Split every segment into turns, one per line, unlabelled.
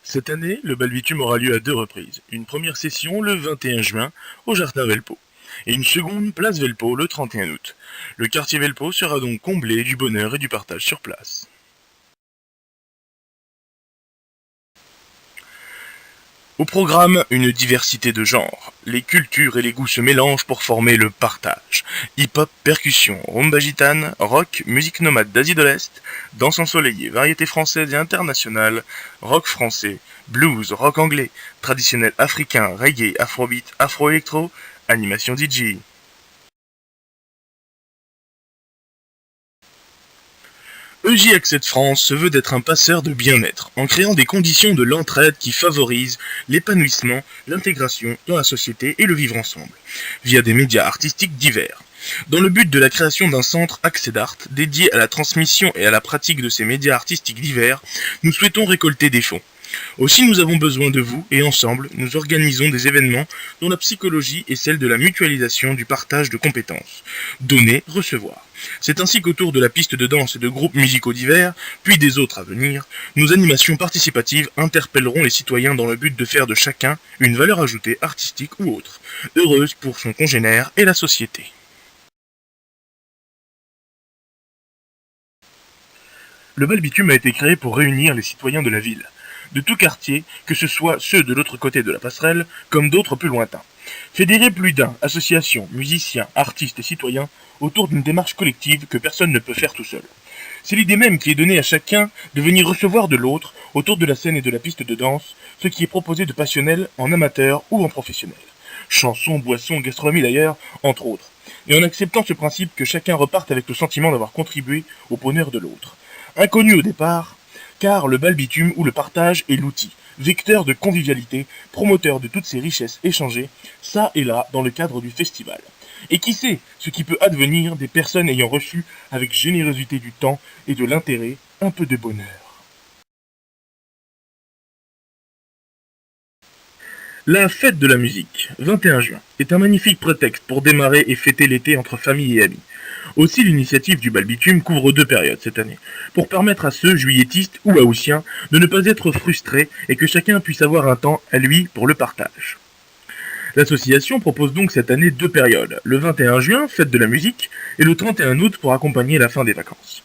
Cette année, le bal bitume aura lieu à deux reprises. Une première session le 21 juin au Jardin Velpeau et une seconde place Velpeau le 31 août. Le quartier Velpeau sera donc comblé du bonheur et du partage sur place. Au programme, une diversité de genres. Les cultures et les goûts se mélangent pour former le partage. Hip-hop, percussion, rumba gitane, rock, musique nomade d'Asie de l'Est, danse ensoleillée, variété française et internationale, rock français, blues, rock anglais, traditionnel africain, reggae, afrobeat, afro-électro, animation DJ. EJ Accès de France se veut d'être un passeur de bien-être, en créant des conditions de l'entraide qui favorisent l'épanouissement, l'intégration dans la société et le vivre ensemble, via des médias artistiques divers. Dans le but de la création d'un centre Accès d'Art dédié à la transmission et à la pratique de ces médias artistiques divers, nous souhaitons récolter des fonds. Aussi nous avons besoin de vous et ensemble nous organisons des événements dont la psychologie est celle de la mutualisation du partage de compétences. Donner, recevoir. C'est ainsi qu'autour de la piste de danse et de groupes musicaux divers, puis des autres à venir, nos animations participatives interpelleront les citoyens dans le but de faire de chacun une valeur ajoutée artistique ou autre, heureuse pour son congénère et la société. Le bal bitume a été créé pour réunir les citoyens de la ville, de tout quartier, que ce soit ceux de l'autre côté de la passerelle, comme d'autres plus lointains. Fédérer plus d'un, associations, musiciens, artistes et citoyens, autour d'une démarche collective que personne ne peut faire tout seul. C'est l'idée même qui est donnée à chacun de venir recevoir de l'autre, autour de la scène et de la piste de danse, ce qui est proposé de passionnel en amateur ou en professionnel. Chansons, boissons, gastronomie d'ailleurs, entre autres. Et en acceptant ce principe que chacun reparte avec le sentiment d'avoir contribué au bonheur de l'autre. Inconnu au départ, car le bal bitume ou le partage est l'outil, vecteur de convivialité, promoteur de toutes ces richesses échangées, ça et là dans le cadre du festival. Et qui sait ce qui peut advenir des personnes ayant reçu avec générosité du temps et de l'intérêt un peu de bonheur. La fête de la musique, 21 juin, est un magnifique prétexte pour démarrer et fêter l'été entre famille et amis. Aussi, l'initiative du bal bitume couvre deux périodes cette année, pour permettre à ceux, juilletistes ou haussiens, de ne pas être frustrés et que chacun puisse avoir un temps à lui pour le partage. L'association propose donc cette année deux périodes, le 21 juin, fête de la musique, et le 31 août pour accompagner la fin des vacances.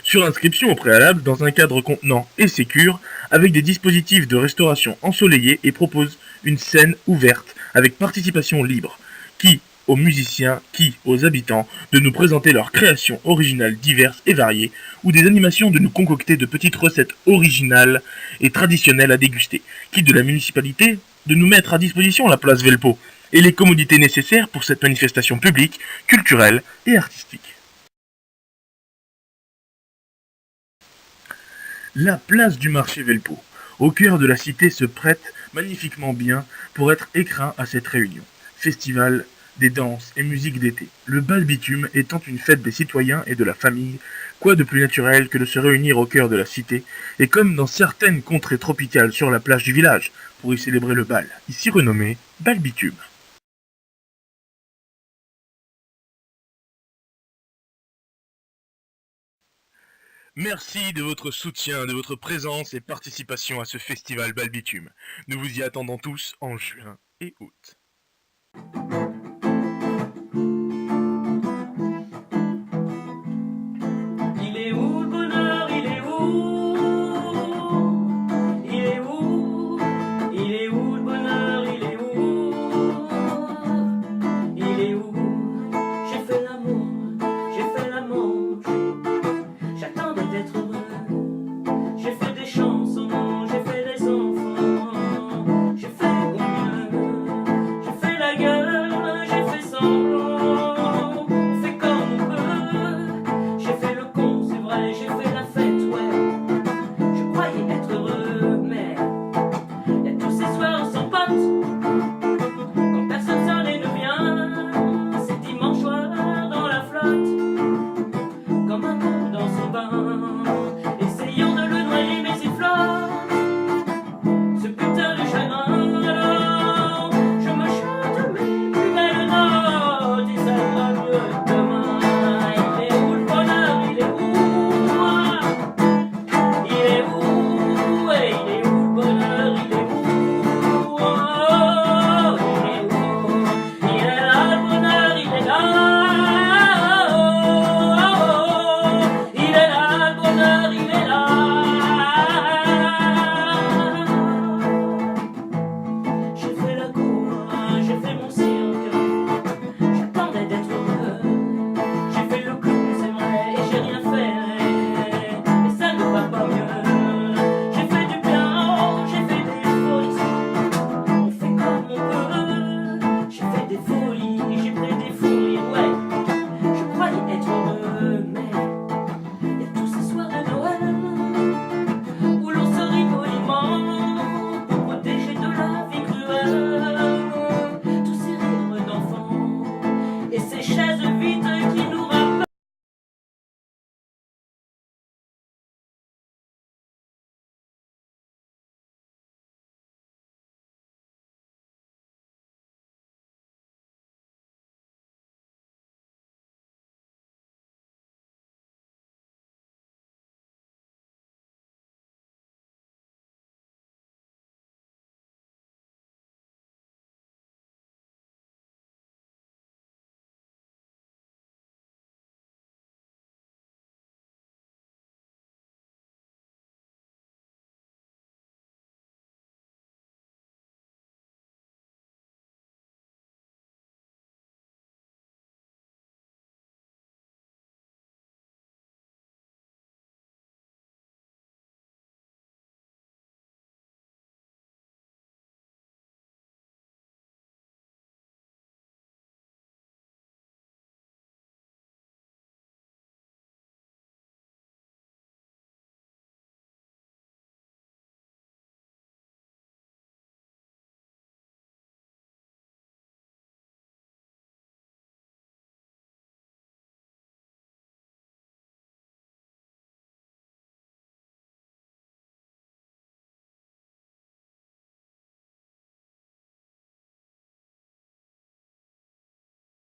Sur inscription au préalable dans un cadre contenant et sécure, avec des dispositifs de restauration ensoleillés et propose une scène ouverte avec participation libre, qui aux musiciens, qui aux habitants, de nous présenter leurs créations originales diverses et variées, ou des animations de nous concocter de petites recettes originales et traditionnelles à déguster, qui de la municipalité de nous mettre à disposition la place Velpeau et les commodités nécessaires pour cette manifestation publique, culturelle et artistique. La place du marché Velpeau, au cœur de la cité, se prête magnifiquement bien pour être écrin à cette réunion. Festival, des danses et musique d'été. Le bal bitume étant une fête des citoyens et de la famille, quoi de plus naturel que de se réunir au cœur de la cité, et comme dans certaines contrées tropicales sur la plage du village, pour y célébrer le bal, ici renommé bal bitume. Merci de votre soutien, de votre présence et participation à ce festival bal bitume. Nous vous y attendons tous en juin et août.